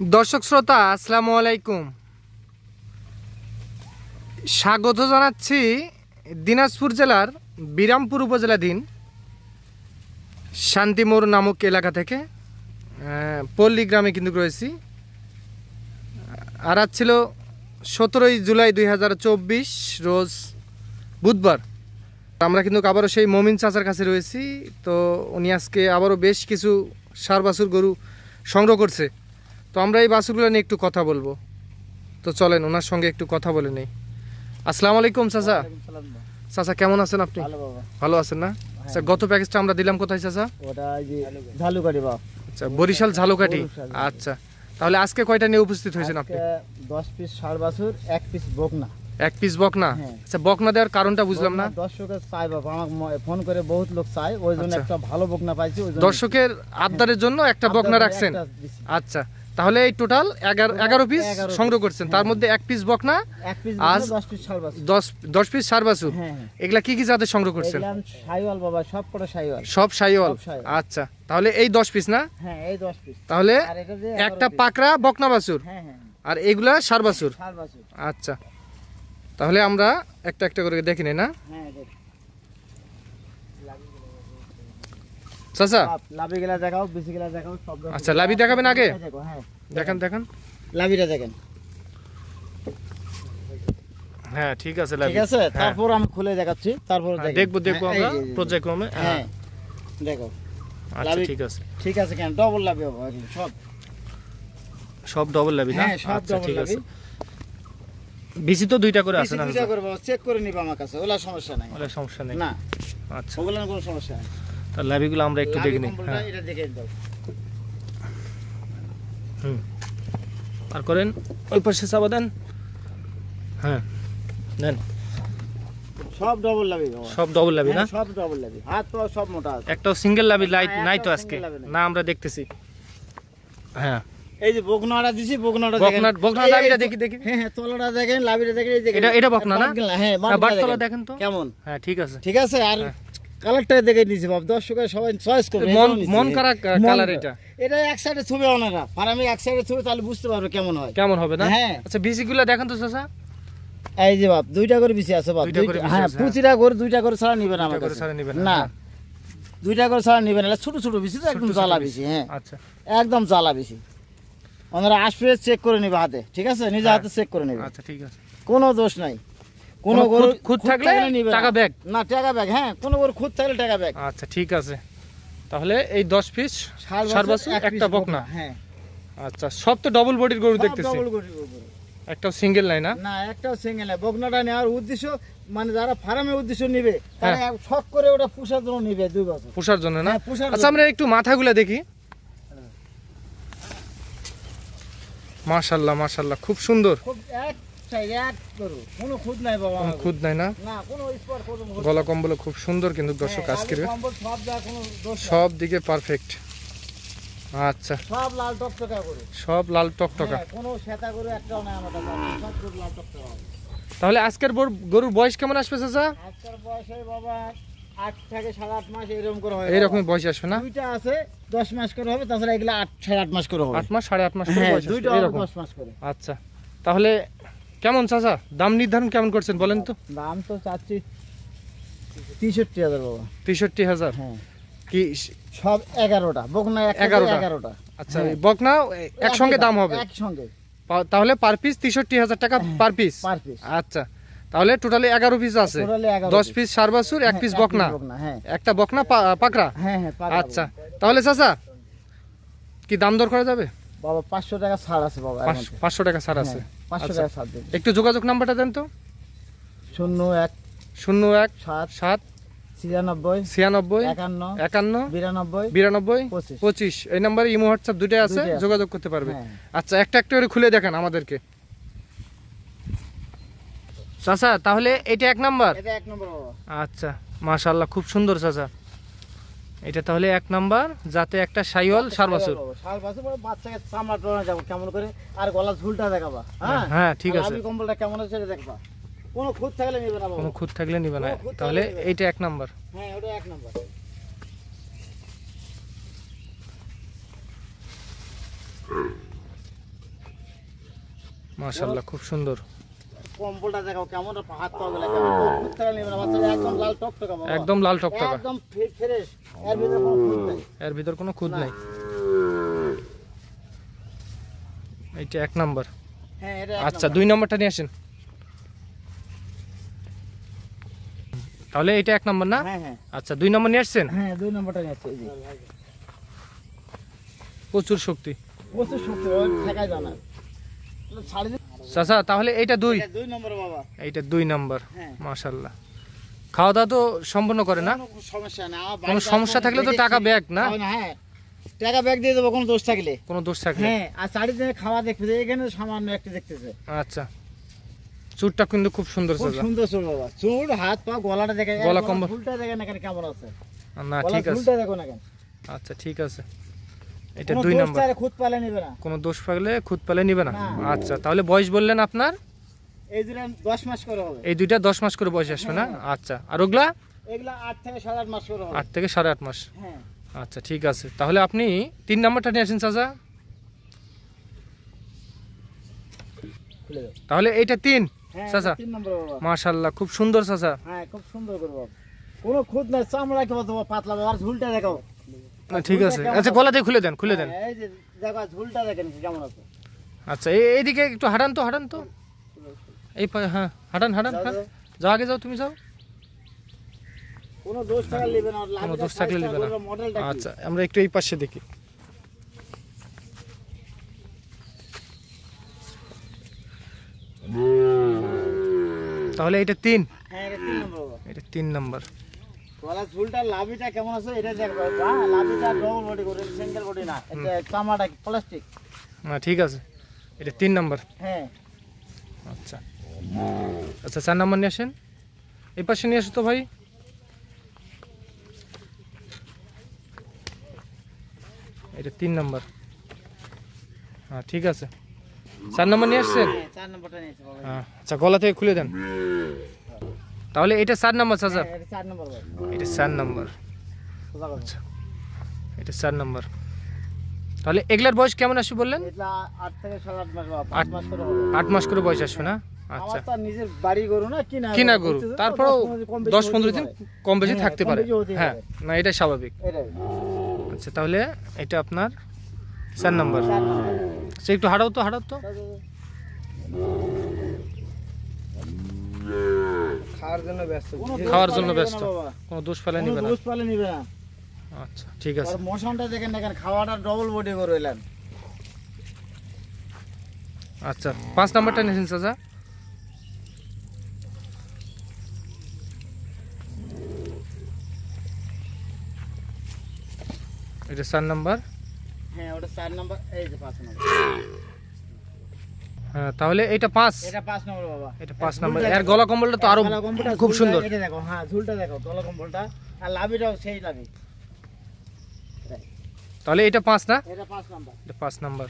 দর্শক শ্রোতা আসসালামু আলাইকুম, স্বাগত জানাচ্ছি দিনাজপুর জেলার বিরামপুর উপজেলাধীন শান্তিমোড় নামক এলাকা থেকে। পল্লী গ্রামে কিন্তু রয়েছি। আর আজ ছিল 17 জুলাই 2024 রোজ বুধবার। আমরা কিন্তু আবারও সেই মমিন চাচার কাছে রয়েছি। তো উনি আজকে আবারও বেশ কিছু ষাঁড় বাছুর গরু সংগ্রহ করছে। তো আমরা এই বাছুরগুলো নিয়ে একটু কথা বলবো। তো চলেন ওনার সঙ্গে একটু কথা বলে নেই। আসসালামু আলাইকুম চাচা। চাচা কেমন আছেন আপনি? ভালো আছেন না? আচ্ছা, গত প্যাকেজটা আমরা দিলাম কোথায় চাচা? ওটা এই যে ঝালুকাঠি বাবা। আচ্ছা, বরিশাল ঝালুকাঠি। আচ্ছা, তাহলে আজকে কয়টা নিয়ে উপস্থিত হয়েছেন আপনি? 10 পিস ষাঁড় বাছুর, 1 পিস বকনা। 1 পিস বকনা। আচ্ছা, বকনা দেওয়ার কারণটা বুঝলাম না। দর্শকের চাই বাবা, আমাকে ফোন করে বহুত লোক চাই, ওই জন্য একটা ভালো বকনা পাইছি। ওই জন্য দর্শকের আবদারের জন্য একটা বকনা রাখছেন। আচ্ছা, তাহলে এই টোটাল 11 পিস সংগ্রহ করছেন। তার মধ্যে 1 পিস বকনা, 1 পিস 10 পিস ষাঁড় বাছুর। 10 পিস ষাঁড় বাছুর। এগুলা কি কি জাতের সংগ্রহ করছেন? শাইওয়াল বাবা, সব কটা শাইওয়াল। সব শাইওয়াল। আচ্ছা, তাহলে এই 10 পিস না? হ্যাঁ, এই 10 পিস। তাহলে একটা পাকড়া বকনা বাছুর। হ্যাঁ হ্যাঁ। আর এগুলা ষাঁড় বাছুর। ষাঁড় বাছুর। আচ্ছা, তাহলে আমরা একটা একটা করে দেখি না? হ্যাঁ দেখ। চাচা লাভি গেলা দেখাও, বেশি গেলা দেখাও, সব। আচ্ছা, লাভি দেখাবেন আগে? হ্যাঁ দেখেন দেখেন, লাভিটা দেখেন। হ্যাঁ ঠিক আছে, লাভি ঠিক আছে। তারপর আমি খুলে দেখাচ্ছি, তারপর দেখবো আমরা পর্যায়ক্রমে। হ্যাঁ দেখো। আচ্ছা ঠিক আছে। ঠিক আছে, কেন ডবল লাভি হবে সব। সব ডবল লাভি না? হ্যাঁ সব আচ্ছা ডবল ঠিক লাভি। আছে। বিসি তো দুইটা করে আছে না? দুইটা করে বাবা, চেক করে নিবা আমার কাছে, ওলা সমস্যা নাই। ওলা সমস্যা নেই না। আচ্ছা, ওগুলার কোনো সমস্যা নাই। তাহলে লাভিগুলো আমরা একটু দেখে নিই। হ্যাঁ এটা দেখে দাও। আর করেন ওই পাশে চাপা দেন। হ্যাঁ নেন। সব ডবল লাভি বাবা, সব ডবল লাভি না? সব ডবল লাভি, হাত পা সব মোটা আছে। একটাও সিঙ্গেল লাভি নাই তো আজকে? না, আমরা দেখতেছি। হ্যাঁ, এই যে বকনাটা দিছি, বকনাটা দেখেন। বকনা লাভিটা দেখি দেখি। হ্যাঁ হ্যাঁ, তলাটা দেখেন, লাভিটা দেখেন। এই দেখেন, এটা বকনা না? হ্যাঁ, বাটতলা দেখেন তো কেমন। হ্যাঁ ঠিক আছে। ঠিক আছে। আর কালারটা দেখে নিয়েছি বাবা, দর্শকের সবাই চয়েস করবে। মন কারা কালার এটা? এটা এক সাইডে ছবি ওনারা, আর আমি এক সাইডে ছবি, তাহলে বুঝতে পারবে কেমন হয়। কেমন হবে না? হ্যাঁ। আচ্ছা, বিসিগুলো দেখেন তো চাচা। এই যে বাপ, দুইটা করে বিসি আছে বাপ। হ্যাঁ, প্রতিটা করে দুইটা করে ছাড়া নিবেন আমার কাছে। না, দুইটা করে ছাড়া নিবেন। এটা ছোট ছোট বিসি তো, একদম জ্বালা বিসি। হ্যাঁ আচ্ছা, একদম জ্বালা বিসি। ওনারা আসবে, চেক করে নিবে হাতে। ঠিক আছে, নিজে হাতে চেক করে নিবে। আচ্ছা ঠিক আছে, কোনো দোষ নাই। কোনো গরু খুদ থাকলে টাকা ব্যাগ না, টাকা ব্যাগ। হ্যাঁ, কোনো গরু খুদ থাকলে টাকা ব্যাগ। আচ্ছা ঠিক আছে। তাহলে এই 10 পিস ষাঁড় বাছুর, একটা বকনা। হ্যাঁ। আচ্ছা, সব তো ডবল বডির গরু দেখতেছি। ডবল গরু। একটাও সিঙ্গেল নাই না? না, একটাও সিঙ্গেল নাই। বকনাটা নেওয়ার উদ্দেশ্য, মানে যারা ফার্মের উদ্দেশ্য নিবে, তারা শখ করে ওটা পুষার জন্য নিবে, 2 বছর পুষার জন্য না? হ্যাঁ, পুষার। আচ্ছা, আমরা একটু মাথাগুলো দেখি। মাশাআল্লাহ মাশাআল্লাহ, খুব সুন্দর। খুব এক সাইড, এক গরু, কোনো খুদ নাই বাবা। কোনো খুদ নাই না? না, কোনো স্পট, কোনো গলা কম্বল খুব সুন্দর কিন্তু দর্শক আজকের কম্বল সব যা, কোনো দোষ নাই। সব দিকে পারফেক্ট। আচ্ছা, সব লাল টকটকা গরু, সব লাল টকটকা। কোনো শ্বেতা গরু একটাও নাই আমার কাছে, সব গরু লাল টকটকা। তাহলে আজকের গরুর বয়স কেমন আসবে চাচা? আজকের বয়সে বাবা 8 থেকে 8.5 মাস এরকম করে হয়। এইরকমই বয়স আসবে না? দুইটা আছে 10 মাস করে হবে, তাছাড়া এগুলা 8 সাড়ে 8 মাস করে হবে। 8 মাস 8.5 মাস করে বয়স দুইটা আসবে এরকম। 10 মাস করে। আচ্ছা, তাহলে কেমন চাচা দাম নির্ধারণ কেমন করছেন বলেন তো? দাম তো চাচ্ছি 63,000 বাবা। 63,000? হ্যাঁ। কি সব 11টা বকনা, 11টা। আচ্ছা, বকনা একসঙ্গে দাম হবে? একসঙ্গে। তাহলে পার পিস 63,000 টাকা পার পিস? Per piece. আচ্ছা, তাহলে টোটালি 11 পিস আছে। 10 পিস ষাঁড় বাছুর, 1 পিস বকনা। হ্যাঁ, একটা বকনা পাকড়া। হ্যাঁ হ্যাঁ। আচ্ছা, তাহলে চাচা কি দাম দর করা যাবে? বাবা 500 টাকা ছাড় আছে বাবা। 500 টাকা ছাড় আছে? 500 টাকা ছাড় দেন। একটু যোগাযোগ নাম্বারটা দেন তো। 01 01 7 96 96 51 51 92 25 25 এই নম্বরে ইমো হোয়াটসঅ্যাপ দুটোই আছে, যোগাযোগ করতে পারবে। আচ্ছা, একটা একটা করে খুলে দেখেন আমাদেরকে চাচা। তাহলে এটা 1 নাম্বার? এটা 1 নম্বর বাবা। আচ্ছা, মাশাআল্লাহ, খুব সুন্দর চাচা। এটা তাহলে 1 নাম্বার, যাতে একটা শাইওয়াল ষাঁড় বাছুর। ষাঁড় বাছুর মানে বাচ্চাকে চামড়া টোনা যাব কেমন করে, আর গলা ঝুলটা দেখাবা। হ্যাঁ হ্যাঁ ঠিক আছে। লাভি কম্বলটা কেমন আছে সেটা দেখবা। কোনো খুদ থাকলে নিবে না বাবা। কোনো খুদ থাকলে নিবে না। তাহলে এইটা 1 নাম্বার। হ্যাঁ, ওটা 1 নম্বর। মাশাআল্লাহ খুব সুন্দর। কম্বলটা দেখো কেমন, হাত পা গুলো কেমন, খুদ থেকে নেবে না বাচ্চা, একদম লাল টকটকা বাবা, একদম লাল টকটকা, একদম ফ্রেশ, এর ভিতরে কোনো খুদ নাই, এর ভিতর কোনো খুদ নাই। এইটা 1 নাম্বার। হ্যাঁ এটা আচ্ছা 2 নাম্বারটা নিয়ে আসেন। তাহলে এটা 1 নাম্বার না? হ্যাঁ হ্যাঁ আচ্ছা 2 নাম্বার নিয়ে আসছেন। হ্যাঁ 2 নম্বরটা নিয়ে আসছে, এই যে প্রচুর শক্তি, প্রচুর শক্তি, ওই ঠেকাই জানা ছাড়ি দিন। চাচা তাহলে এইটা 2, এটা 2 নম্বর বাবা। এইটা 2 নাম্বার। হ্যাঁ মাশাআল্লাহ। খাওয়া দাওয়া তো সম্পূর্ণ করে না? কোনো সমস্যা না, কোনো সমস্যা থাকলে তো টাকা ব্যাক না? হ্যাঁ টাকা ব্যাগ দিয়ে দেবো কোনো দোষ থাকলে। কোনো দোষ থাকলে? হ্যাঁ আর চারিদিকে খাওয়া দেখতেছে, এখানে সামান্য একটা দেখতেছে। আচ্ছা চুটটা কিন্তু খুব সুন্দর খুব চাচা। সুন্দর চুল বাবা, চুল হাত পা গলাটা দেখে, গলা কম্বল। ফুলটা দেখেন এখানে কেমন আছে, না গলা ঠিক আছে, ফুলটা দেখো না কেন। আচ্ছা ঠিক আছে। এটা কোনো 2 দোষ নাম্বার। চাইলে খুদ পালে নিবে না। কোনো দোষ পাগলে খুদ পেলে নিবে না? না। আচ্ছা তাহলে বয়স বললেন আপনার? এই দুটো 10 মাস করে হবে। এই দুইটা 10 মাস করে বয়স আসবে না? আচ্ছা আর ওগুলা? এগুলা 8 থেকে 8.5 মাস করে হবে। 8 থেকে 8.5 মাস। হ্যাঁ আচ্ছা ঠিক আছে, তাহলে আপনি 3 নাম্বারটা নিয়ে আসেন চাচা। খুলে দাও। তাহলে এইটা 3 হ্যাঁ চাচা। 3 নম্বর বাবা। মাশাআল্লাহ খুব সুন্দর চাচা। হ্যাঁ খুব সুন্দর করে বাবা, কোনো খুদ নাই, চামড়া কি বলতো পাতলা বাবা, আর ঝুলটা দেখো। না ঠিক আছে, আচ্ছা গলা থেকে খুলে দেন, খুলে দেন। হ্যাঁ, এই যে দেখো ঝুলটা দেখেন কেমন আছে। আচ্ছা এইদিকে একটু হাঁটান তো, হাঁটান তো এই হ্যাঁ হাঁটান হাঁটান, হ্যাঁ যাও আগে যাও, তুমি যাও। কোনো দোষ থাকলে নেবে না, কোনো দোষ থাকলে নেবে না। মডেলটা কি? আচ্ছা আমরা একটু এই পাশে দেখি। তাহলে এটা 3। হ্যাঁ এটা 3 নম্বর বাবা। এটা 3 নাম্বার। গলা ঝুলটা লাভিটা কেমন আছে এটা দেখো। হ্যাঁ লাভিটা ডবল বডি করে, সিঙ্গেল বডি না, এটা চামড়াটা প্লাস্টিক। না ঠিক আছে, এটা 3 নাম্বার। হ্যাঁ আচ্ছা আচ্ছা 4 নাম্বার নিয়ে আসেন, এই পাশে নিয়ে আসো তো ভাই। এটা 3 নাম্বার। হ্যাঁ ঠিক আছে, 4 নাম্বার নিয়ে আসছেন। হ্যাঁ 4 নম্বরটা নিয়েছে বাবা। হ্যাঁ আচ্ছা গলা থেকে খুলে দেন। তাহলে এটা 4 নাম্বার চাচা। হ্যাঁ, এটা 4 নম্বর বাবা। এটা 4 নাম্বার। সোজা করো। আচ্ছা এটা 4 নাম্বার। তাহলে এগুলার বয়স কেমন আসবে বললেন? এটা 8 থেকে 8.5 মাস বাবা, 5 মাস করে হবে। 8 মাস করে বয়স আসবে না? আচ্ছা আমার তো আর নিজের বাড়ি গরু না, কিনা গরু, তারপরেও 10-15 দিন কম বেশি হ্যাঁ, থাকতে কম পারে। বেশি হতেই হ্যাঁ পারে। না এটা স্বাভাবিক। এটাই আচ্ছা তাহলে এটা আপনার 4 নাম্বার। 4 নম্বর। আচ্ছা একটু হাঁটাও তো, হাঁটাও তো। খাওয়ার জন্য ব্যস্ত, খাওয়ার জন্য ব্যস্ত, কোনো দোষ ফেলে নিবে না। দোষ পালে নিবে না। আচ্ছা ঠিক আছে। আর মোশনটা দেখেন দেখেন, খাওয়াটা ডবল বডি করে এলেন। আচ্ছা 5 নাম্বারটা নিয়েছেন চাচা। এটা 4 নাম্বার। হ্যাঁ ওটা 4 নম্বর, এই যে 5 নম্বর। হ্যাঁ তাহলে এটা 5। এটা 5 নম্বর বাবা। এটা 5 নাম্বার। এর গলা কম্বলটা তো আরো গলা কম্বলটা খুব ঝুলটা সুন্দর। এটা দেখো, হ্যাঁ ঝুলটা দেখো, গলা কম্বলটা আর লাভিটাও সেই লাভি। তাহলে এটা 5 না? এটা 5 নম্বর। এটা 5 নাম্বার।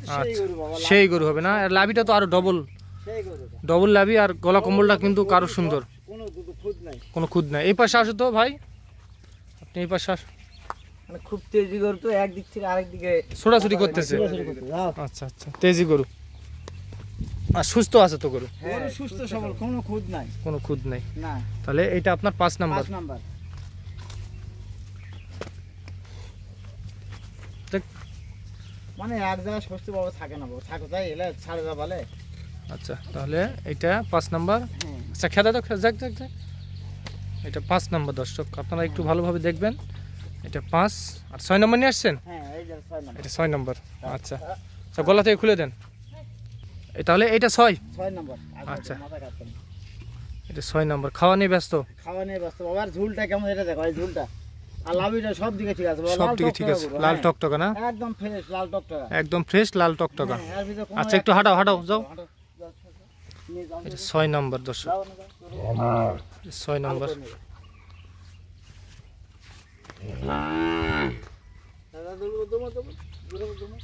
সেই আচ্ছা গরু বাবা, সেই গরু হবে না? আর লাভিটা তো আরো ডবল, সেই গরুটা। ডবল লাভি, আর গলা কম্বলটা কিন্তু কারো সুন্দর, কোনো দুধ খুদ নাই। কোনো খুদ নাই। এই পাশে আসো তো ভাই, আপনি এই পাশে আসো। মানে খুব তেজি গরু তো, একদিক থেকে আরেক দিকে ছোটাছুটি করতেছে। ছোটাছুটি করতে। যাও। আচ্ছা আচ্ছা তেজি গরু, আর সুস্থ আছে তো গরু, গরু সুস্থ সবল, কোনো খুদ নাই। কোনো খুদ নাই। না তাহলে এটা আপনার 5 নাম্বার। 5 নাম্বার। দেখ, মানে এক জায়গায় সুস্থ বাবা থাকে না বাবা, থাকো তাই এলে ছাড়ে যা বলে। আচ্ছা তাহলে এটা 5 নাম্বার। হ্যাঁ আচ্ছা খেদা তো যাক যাক যাক। এটা 5 নাম্বার দর্শক, আপনারা একটু ভালোভাবে দেখবেন। এটা 5 আর 6 নাম্বার নিয়ে আসছেন। হ্যাঁ এই যে 6 নাম্বার। এটা 6 নাম্বার। আচ্ছা আচ্ছা গলা থেকে খুলে দেন। তাহলে এটা 6। 6 নাম্বার। আচ্ছা। মাথা কাটতেন। এটা 6 নাম্বার। খাওয়া নিয়ে ব্যস্ত, খাওয়া নিয়ে ব্যস্ত বাবা। আর ঝুলটা কেমন এটা দেখো, এই ঝুলটা আর লাভিটা সব দিকে ঠিক আছে বাবা, সব লাল দিকে ঠিক আছে। টকটকা লাল গরু, টকটকা না? হ্যাঁ, একদম ফ্রেশ লাল টকটকা। একদম ফ্রেশ লাল টকটকা। হ্যাঁ, এর ভিতরে কোনো আচ্ছা একটু হাঁটাও, হাঁটাও যাও। হাঁটো, যাও, নিয়ে যাও, এটা 6 নাম্বার দর্শক, যাও না, যাও। 6 নাম্বার। দাদা দৌড়ো, দৌড়ো, দৌড়ো, দৌড়ো, দৌড়ো।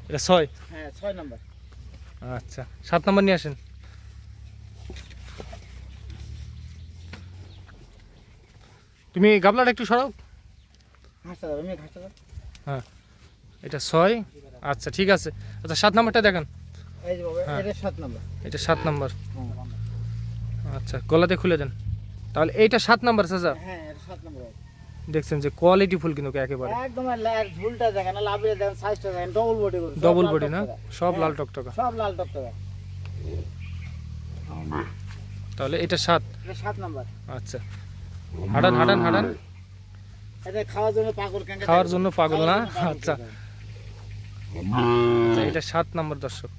এটা 6। হ্যাঁ 6 নাম্বার। আচ্ছা 7 নাম্বার নিয়ে আসেন। তুমি গাবলাটা একটু সরাও। ঘাসটা দাও, আমি ঘাসটা দাও। হ্যাঁ এটা 6। আচ্ছা ঠিক আছে। আচ্ছা 7 নাম্বারটা দেখেন। এই যে বাবা এটা 7 নাম্বার। এটা 7 নাম্বার। আচ্ছা গলাতে খুলে দেন। তাহলে এইটা 7 নাম্বার চাচা। হ্যাঁ এটা 7 নাম্বার। দেখছেন যে কোয়ালিটি ফুল কিন্তু একেবারে একদম ঝুলটা দেখেন না, লাভে দেখেন, সাইজটা দেখেন, ডবল বডি করে, ডবল বডি না, সব লাল টকটকা, সব লাল টকটকা। তাহলে এটা 7, এটা 7 নাম্বার। আচ্ছা হাঁটান হাঁটান হাঁটান। এটা খাওয়ার জন্য পাগল, কেন খাওয়ার জন্য পাগল না? আচ্ছা এটা 7 নাম্বার দর্শক।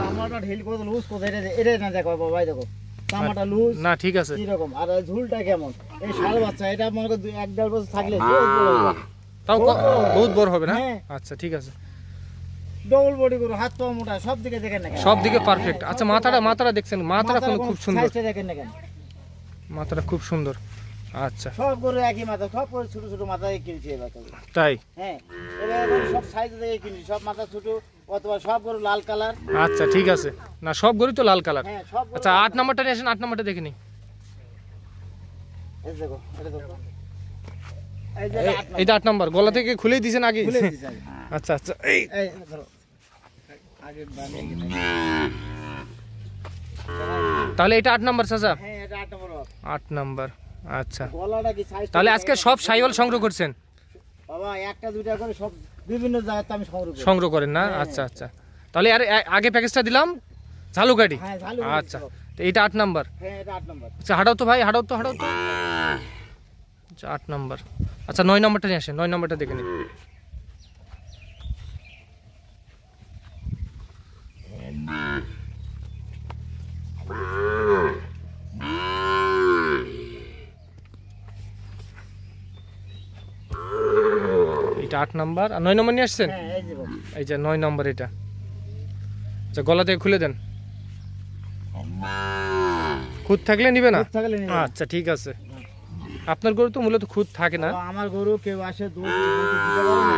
আমারটা ঢিল করে লুজ কোথায়, এটা না দেখো বাবা, দেখো চামড়াটা লুজ না, ঠিক আছে এরকম। আর ঝুলটা কেমন, এই ষাঁড় বাচ্চা, এটা মনে করো 1-1.5 বছর থাকলে তাও বহুত বড় হবে না? আচ্ছা ঠিক আছে। ডবল বডি করে, হাত পা মোটা, সব দিকে দেখেন না, সব দিকে পারফেক্ট। আচ্ছা মাথাটা দেখছেন, মাথাটা খুব সুন্দর, সাইজটা দেখেন না কেন, মাথাটা খুব সুন্দর। আচ্ছা সব গরু একই মাথা, সব ছোট ছোট মাথায় কিনছি এবার। তাই? হ্যাঁ এবার সব সাইজ দেখে কিনছি, সব মাথা ছোট, অথবা সব গরু লাল কালার। আচ্ছা ঠিক আছে, না সব গরু তো লাল কালার। হ্যাঁ সব। আচ্ছা 8 নাম্বারটা নিয়ে আসেন, 8 নাম্বারটা দেখে নিই। এই দেখো, এটা দেখো, এইটা 8 নাম্বার। গলা থেকে খুলেই দিয়েছেন আগে? খুলে দিয়েছি। আচ্ছা আচ্ছা এই ধরো আগে বানিয়ে। তাহলে এটা 8 নাম্বার চাচা? হ্যাঁ এটা 8 নম্বর। 8 নাম্বার। আচ্ছা গলাটা কি সাইজ? তাহলে আজকে সব সাইওয়াল সংগ্রহ করছেন বাবা? একটা দুইটা করে সব বিভিন্ন জায়গাতে আমি সংগ্রহ করেন না? আচ্ছা আচ্ছা। তাহলে আর আগে প্যাকেজটা দিলাম ঝালুকাঠি। হ্যাঁ ঝালুকাঠি। আচ্ছা তো এটা 8 নাম্বার। হ্যাঁ এটা 8 নাম্বার। আচ্ছা হাঁটাও তো ভাই, হাঁটাও তো। আচ্ছা 8 নাম্বার। আচ্ছা 9 নাম্বারটা নিয়ে আসেন, 9 নাম্বারটা দেখে নিন। এটা 8 নাম্বার। আর 9 নাম্বার নিয়ে আসছেন? হ্যাঁ এই যে বাবা, এই যে 9 নাম্বার এটা। আচ্ছা গলা থেকে খুলে দেন। খুদ থাকলে নিবে না? খুদ থাকলে নিবে। আচ্ছা ঠিক আছে। আপনার গরু তো মূলত খুদ থাকে না। আমার গরু কেউ আসে দোষ দিতে পারে না।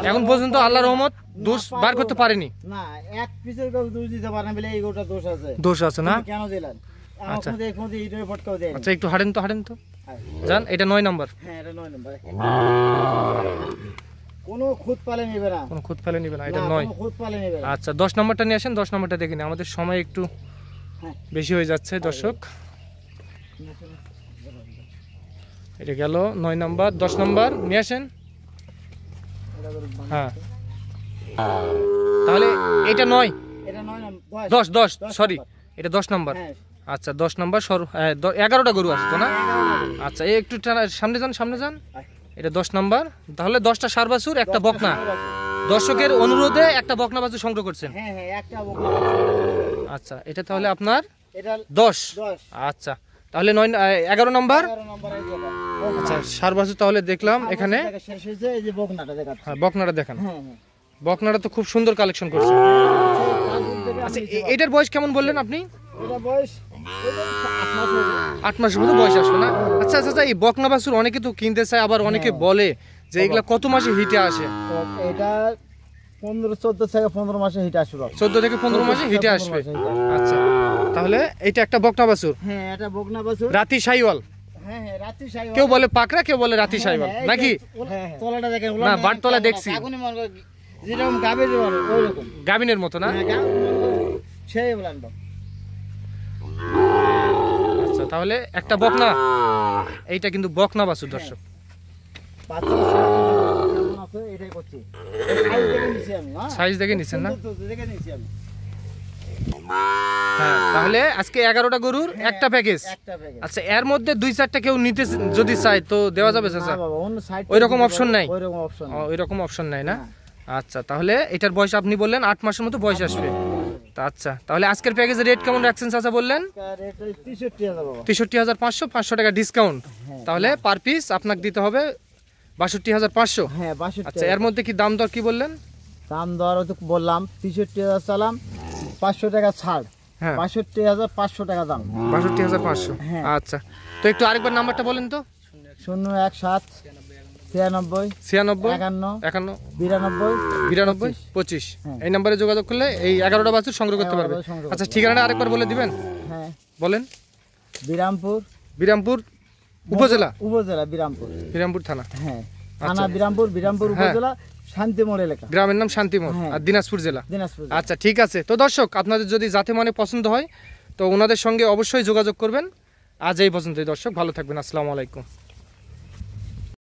এখন পর্যন্ত আল্লাহর রহমত দোষ বার করতে পারেনি। না এক পিসের কেউ দোষ দিতে পারে না বলে এই গরুটা দোষ আছে। দোষ আছে না? কেন দিলেন? আচ্ছা আমাকে এই রিপোর্ট কেউ দেয়নি। আচ্ছা একটু হাঁটেন তো যান। এটা 9 নাম্বার। হ্যাঁ এটা 9 নাম্বার। কোনো খুদ পালে নেবে না, কোনো খুদ ফেলে নিবে না, এটা 9। কোনো খুদ পালে নেবে না। আচ্ছা 10 নাম্বারটা নিয়ে আসেন, 10 নাম্বারটা দেখে নিন। আমাদের সময় একটু বেশি হয়ে যাচ্ছে দর্শক। এটা গেল 9 নাম্বার। 10 নাম্বার নিয়ে আসেন। হ্যাঁ তাহলে এটা 9, এটা 9 নাম্বার, 10 সরি এটা 10 নাম্বার। হ্যাঁ আচ্ছা 10 নাম্বার 11টা গরু আছে তো না? আচ্ছা এই একটু সামনে যান। এটা 10 নাম্বার। তাহলে 10টা ষাঁড় বাছুর, একটা বকনা। দর্শকের অনুরোধে একটা বকনা বাছুর সংগ্রহ করছেন? হ্যাঁ হ্যাঁ একটা বকনা। আচ্ছা এটা তাহলে আপনার এটা 10। 10। আচ্ছা তাহলে 11 নাম্বার। 11 নাম্বার এই জায়গা। আচ্ছা ষাঁড় বাছুর তাহলে দেখলাম এখানে। শেষ হয়েছে, এই যে বকনাটা দেখাচ্ছি। হ্যাঁ বকনাটা দেখান। হ্যাঁ হ্যাঁ বকনাটা তো খুব সুন্দর কালেকশন করছে। আচ্ছা এটার বয়স কেমন বললেন আপনি? এটা বয়স 8 মাস হয়েছে। 8 মাসের মতো বয়স আসবে না? আচ্ছা আচ্ছা এই বকনা বাছুর অনেকে তো কিনতে চায়, আবার অনেকে বলে যে এগুলা কত মাসে হিটে আসে? তো এটা 14 থেকে 15 মাসে হিট আসবে। 14 থেকে 15 মাসে হিটে আসবে। আচ্ছা তাহলে এটা একটা বকনা বাছুর। হ্যাঁ এটা বকনা বাছুর, রাতি সাইওয়াল। হ্যাঁ হ্যাঁ রাতি সাইওয়াল। কেউ বলে পাকড়া, কেউ বলে রাতি সাইওয়াল নাকি? তলাটা দেখেন, না বাট তলা দেখছি আগুনে মন করে যেরকম গাবের ওই রকম গাবিনের মতো না? সেই বলেন তো। আচ্ছা তাহলে একটা বকনা, এইটা কিন্তু বকনা বাছুর দর্শক। বাচ্চা কেমন আছে এটাই করছি, সাইজ দেখে নিছি আমি। হ্যাঁ সাইজ দেখে নিছেন না? দেখে নিছি আমি। হ্যাঁ তাহলে আজকে 11টা গরুর একটা প্যাকেজ। একটা প্যাকেজ। আচ্ছা এর মধ্যে 2-4টা কেউ নিতে যদি চায় তো দেওয়া যাবে চাচা? না বাবা অন্য সাইড ওইরকম অপশন নাই? ওইরকম অপশন ওইরকম অপশন নাই না? আচ্ছা তাহলে এটার বয়স আপনি বললেন 8 মাসের মতো বয়স আসবে। তা আচ্ছা তাহলে আজকের প্যাকেজের রেট কেমন রাখছেন চাচা বললেন? রেট 63,000 বাবা। 63,500, 500 টাকা ডিসকাউন্ট। তাহলে পার পিস আপনাকে দিতে হবে 62,500। হ্যাঁ 62। আচ্ছা এর মধ্যে কি দাম দর কি বললেন? দাম দর তো বললাম 63,000 চালাম, 500 টাকা ছাড়। হ্যাঁ 62,500 টাকা দাম। 62,500। আচ্ছা তো একটু আরেকবার নাম্বারটা বলেন তো। 017 96 96 51 92 92 25 এই নম্বরে যোগাযোগ করলে এই 11টা বাছুর সংগ্রহ করতে পারবে। আচ্ছা ঠিকানাটা আরেকবার বলে দিবেন? হ্যাঁ বলেন। বিরামপুর বিরামপুর উপজেলা। উপজেলা বিরামপুর। বিরামপুর থানা। হ্যাঁ থানা বিরামপুর, বিরামপুর উপজেলা, শান্তিমোড় এলাকা। গ্রামের নাম শান্তিমোড়, আর দিনাজপুর জেলা। দিনাজপুর। আচ্ছা ঠিক আছে। তো দর্শক, আপনাদের যদি জাতে মানে পছন্দ হয় তো ওনাদের সঙ্গে অবশ্যই যোগাযোগ করবেন। আজ এই পর্যন্তই দর্শক, ভালো থাকবেন, আসসালামু আলাইকুম।